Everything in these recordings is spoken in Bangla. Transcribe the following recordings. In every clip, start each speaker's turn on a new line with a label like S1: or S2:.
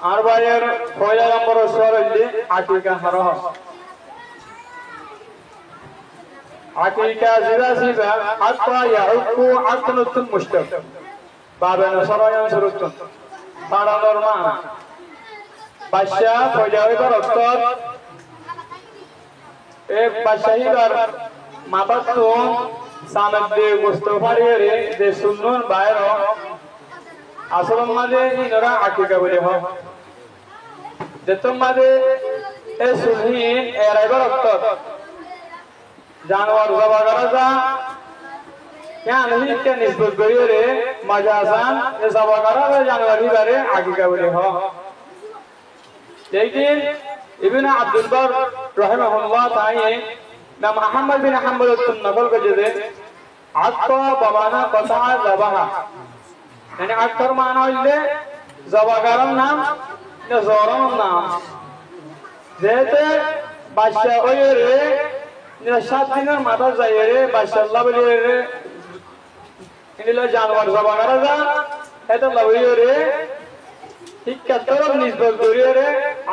S1: আর ভাইয়ের পয়লা নম্বর সওয়াল হইলে আকিকা হারাম আকিকা জিরাসিবা হাত্তা ইয়াউকু আকনুতুল মুশতাক বাবেন সরায়ান সুরুতুন পাড়ানোর মা বাদশা পয়লা হইবার অর্থ এক বাদশাহিবার মাবাতো সামদে মুস্তাফারিরে যে সুন্নান বাইরে আসল মাঝে ইনরা আকিকা বলে হয় যেতম মাঝে এ সুলহিন এরাইবার অর্থ জানোয়ার জবা করা যা কেন হিকে নিসবত করিয়ে মজা আসান এ জবা করা জানোয়ার হিবারে আকিকা বলে হয় लेकिन इब्न अब्दुल बर रहमहुल्लाह ताई नाम अहमद बिन हंबल नकल कजदे आत्ता बवाना कसा जबाहा यानी अक्तर माना इल्ले जबागारम नाम ने जोरम नाम जेते बादशाह ओयरे ने 7 दिনের মাথা যায়রে বাদশাহ আল্লাহ বলিরে ইনিলা জানোয়ার জবাগারা যা এটা লবিরে শিক্ষা তরফ নিসবত করিয়ে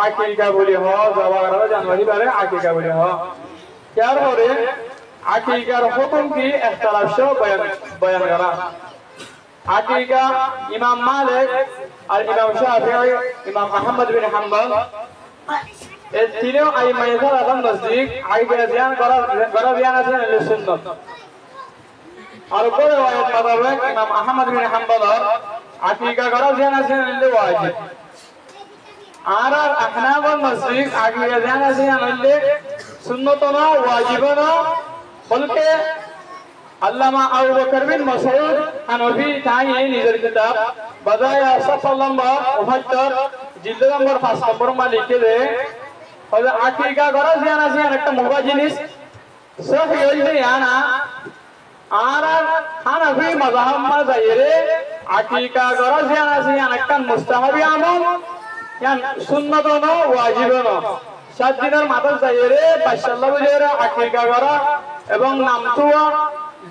S1: আকিকা বলি হ জবাগারা জানুয়ারি বারে আকিকা বলি হ ইয়ার পরে আকিকার হুকুম কি ইখতিলাফ সহ বয়ান করা আকিকা ইমাম মালিক আর ইমাম শাফিঈ ইমাম আহমদ বিন হাম্বল এই তিনও আইমাইয়ার আলাম নজদিক আকিকা বয়ান করা বয়ান আছে আহলে সুন্নাত আর পরে ওয়ায়াত মোতাবেক ইমাম আহমদ বিন হাম্বল আকিকা করা বয়ান আছে আহলে ওয়াজিব আর আহনাফ নজদিক আকিকা বয়ান আছে আহলে সুন্নাত না ওয়াজিব না বলকে আল্লামা আবু বকর বিন মাসউদ হানফি তাই নিজের কিতাব বাদায়া সফল নম্বর 79 জিলদ নম্বর 5 নম্বর মা লিখে দে ওই আকিকা করা জিয়ান আছে একটা মুবা জিনিস সহি হইলে আনা আর হানফি মাযহাব মা যায়রে আকিকা করা জিয়ান আছে একটা মুস্তাহাবি আমল ইয়ান সুন্নাত না ওয়াজিব না 7 দিনের মাথা যায়রে বাদশাহ বলিরে আকিকা করা এবং নাম তুয়া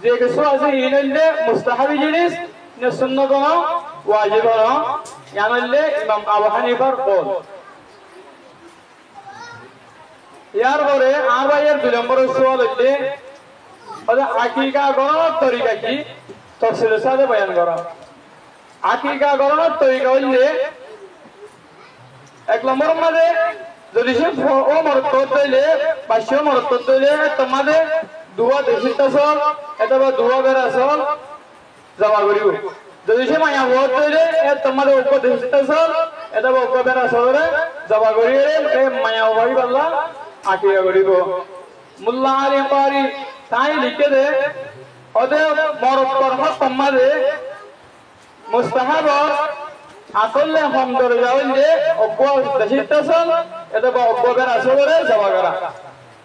S1: যে কিছু আছে ইনলে মুস্তাহাবি জিনিস নে সুন্নাত না ওয়াজিব না ইয়ানলে ইমাম আবু হানিফার কওল ইয়ার পরে আর ভাইয়ের 2 নম্বর সওয়াল হইলে ওই আকিকা করার তরিকা কি তাফসীরের সাথে বয়ান করা আকিকা করার তরিকা হইলে এক নম্বর মাঝে যদি সে ও মরত হইলে পাঁচশো মরত হইলে তোমাদের দুয়া দেশিতাসল অথবা দুয়া বেরাসল জমা করিব যদি সে মায়া ভোট হইলে তোমাদের উপদেশিতাসল অথবা উপবেরাসলরে জমা করিয়ে এই মায়া ভাই আল্লাহ আকিকা করিব মুল্লা আলী কারি তাই লিখে দে ওদের মরত কর্ম তোমাদের মুস্তাহাব আসলে হম ধরে যাইলে অব্ব দেশিতাসল অথবা উপবেরাসলরে জমা করা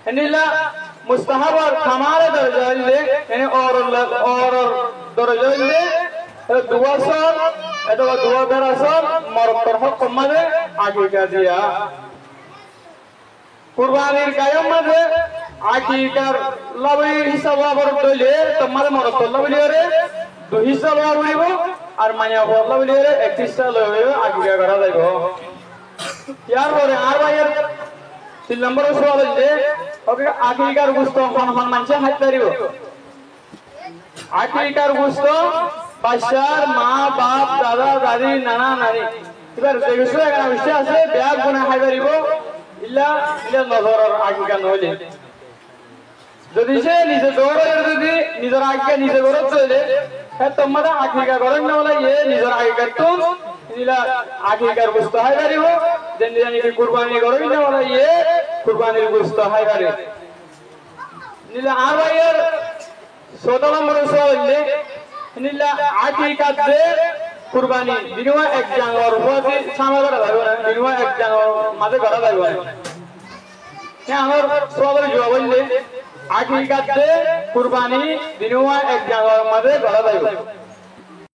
S1: এনিলা মুস্তাহাব আর কামালে ধরে যাইলে এনে और ধরে যাইলে দুয়া সল অথবা দুয়া বেরাসল মরত কর্ম তোমাদের আকিকা দিয়া কুরবানির কায়ম মাঝে আকিকার লবি হিসাব বড় হইলে তোমার মরত লবিরে দুই হিসাব হইব আর মায়া লবিরে 31 সাল হইব আকিকা করা যাইব ইয়ার পরে আর ভাইয়ের 3 নম্বর সওয়াল হইছে ওকে আকিকার গোশত কোন কোন মানুষ খাইতে পারিব আকিকার গোশত বাদশার মা বাপ দাদা দাদি নানা নানি এবার দেখছো এখানে বিষয় আছে ব্যাগ গুনাহ খাই পারিব ইল্লা নজরের আকিকা নইলে যদি সে নিজে দৌড়ের যদি নিজের আকিকা নিজে করে চলে তোমাদের আকিকা করেন না বলে এ নিজের আকিকা তো ইলা আকিকার গোশত খাই পারিব যেন জানি কি কুরবানি করেন না বলে এ কুরবানির গোশত খাই পারে নিলা আর ভাইয়ের 14 নম্বর সওয়াল নিলা আকিকা দে কুরবানি বিনিময় এক জানোয়ার উপরে সামনে করা যাবে না বিনিময় এক জানোয়ার মাঝে করা যাবে না আমার সওয়ালের জবাব হইলে আকিকা দে কুরবানি বিনিময় এক জানোয়ার মাঝে করা যাবে